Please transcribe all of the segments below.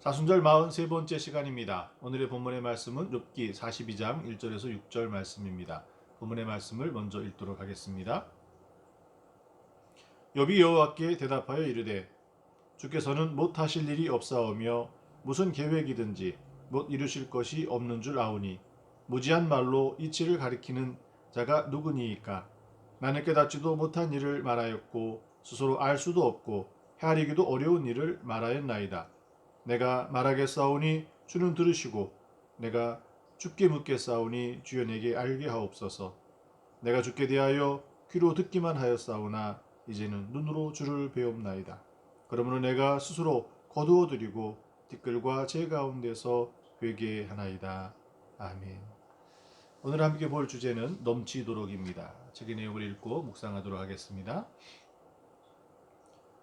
사순절 43번째 시간입니다. 오늘의 본문의 말씀은 욥기 42장 1절에서 6절 말씀입니다. 본문의 말씀을 먼저 읽도록 하겠습니다. 욥이 여호와께 대답하여 이르되 주께서는 못하실 일이 없사오며 무슨 계획이든지 못 이루실 것이 없는 줄 아오니 무지한 말로 이치를 가리키는 자가 누구니이까. 나는 깨닫지도 못한 일을 말하였고 스스로 알 수도 없고 헤아리기도 어려운 일을 말하였나이다. 내가 말하겠사오니 주는 들으시고 내가 주께 묻겠사오니 주여 내게 알게 하옵소서. 내가 주께 대하여 귀로 듣기만 하였사오나 이제는 눈으로 주를 배옵나이다. 그러므로 내가 스스로 거두어드리고 티끌과 제 가운데서 회개하나이다. 아멘. 오늘 함께 볼 주제는 넘치도록입니다. 책의 내용을 읽고 묵상하도록 하겠습니다.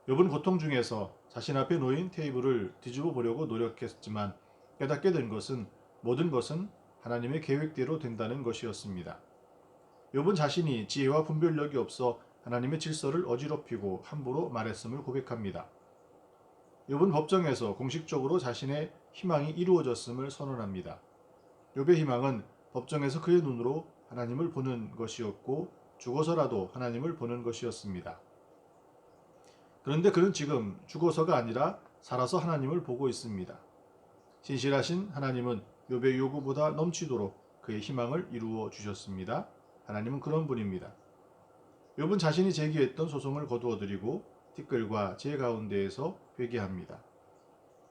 욥은 고통 중에서 자신 앞에 놓인 테이블을 뒤집어 보려고 노력했지만 깨닫게 된 것은 모든 것은 하나님의 계획대로 된다는 것이었습니다. 욥은 자신이 지혜와 분별력이 없어 하나님의 질서를 어지럽히고 함부로 말했음을 고백합니다. 욥은 법정에서 공식적으로 자신의 희망이 이루어졌음을 선언합니다. 욥의 희망은 법정에서 그의 눈으로 하나님을 보는 것이었고 죽어서라도 하나님을 보는 것이었습니다. 그런데 그는 지금 죽어서가 아니라 살아서 하나님을 보고 있습니다. 신실하신 하나님은 욥의 요구보다 넘치도록 그의 희망을 이루어 주셨습니다. 하나님은 그런 분입니다. 욥은 자신이 제기했던 소송을 거두어들이고 티끌과 제 가운데에서 회개합니다.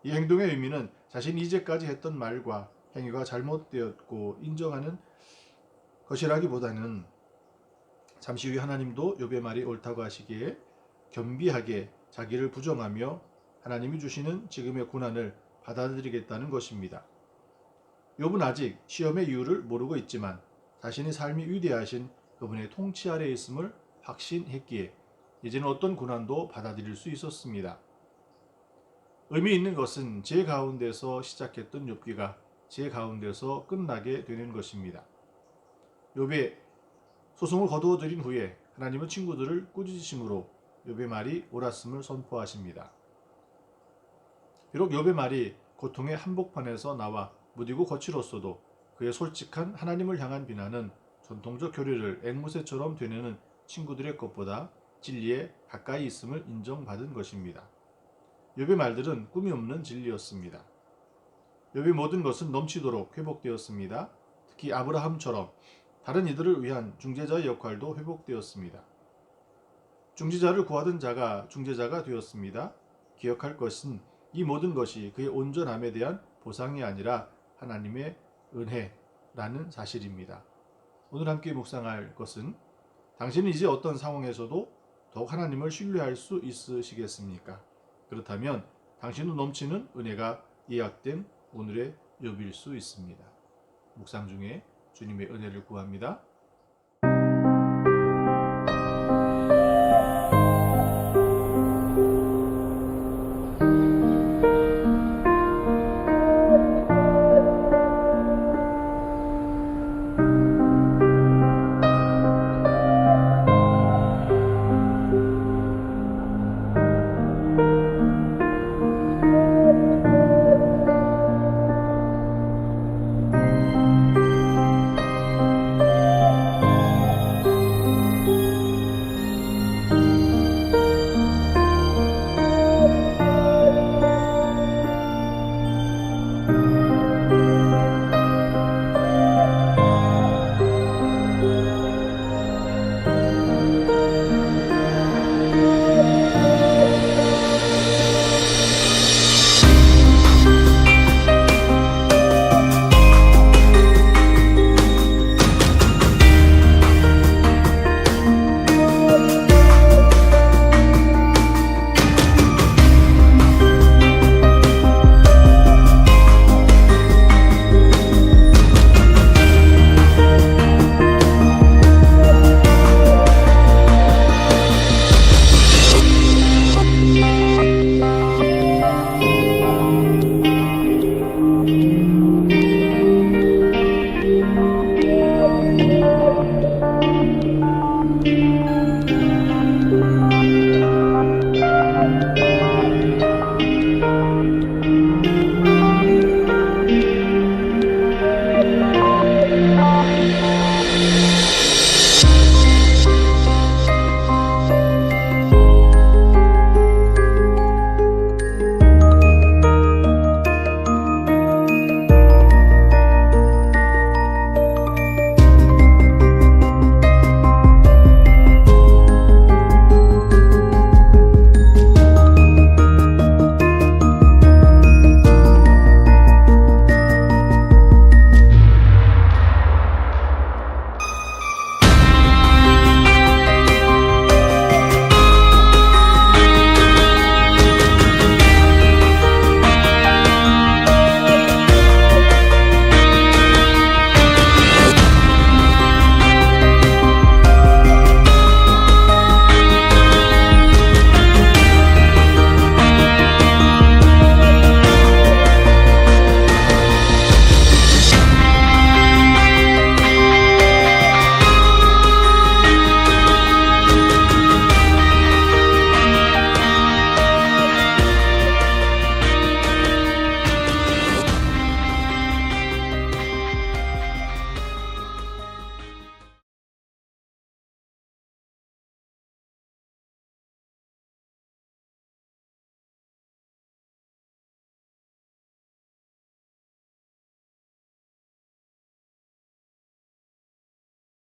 이 행동의 의미는 자신이 이제까지 했던 말과 행위가 잘못되었고 인정하는 것이라기보다는 잠시 후에 하나님도 욥의 말이 옳다고 하시기에 겸비하게 자기를 부정하며 하나님이 주시는 지금의 고난을 받아들이겠다는 것입니다. 욥은 아직 시험의 이유를 모르고 있지만 자신의 삶이 위대하신 그분의 통치 아래에 있음을 확신했기에 이제는 어떤 고난도 받아들일 수 있었습니다. 의미 있는 것은 제 가운데서 시작했던 욥기가 제 가운데서 끝나게 되는 것입니다. 욥의 소송을 거두어들인 후에 하나님은 친구들을 꾸짖으심으로 욥의 말이 옳았음을 선포하십니다. 비록 욥의 말이 고통의 한복판에서 나와 무디고 거칠었어도 그의 솔직한 하나님을 향한 비난은 전통적 교리를 앵무새처럼 되뇌는 친구들의 것보다 진리에 가까이 있음을 인정받은 것입니다. 욥의 말들은 꿈이 없는 진리였습니다. 욥의 모든 것은 넘치도록 회복되었습니다. 특히 아브라함처럼 다른 이들을 위한 중재자의 역할도 회복되었습니다. 중지자를 구하던 자가 중재자가 되었습니다. 기억할 것은 이 모든 것이 그의 온전함에 대한 보상이 아니라 하나님의 은혜라는 사실입니다. 오늘 함께 묵상할 것은 당신은 이제 어떤 상황에서도 더욱 하나님을 신뢰할 수 있으시겠습니까? 그렇다면 당신은 넘치는 은혜가 예약된 오늘의 욥일 수 있습니다. 묵상 중에 주님의 은혜를 구합니다.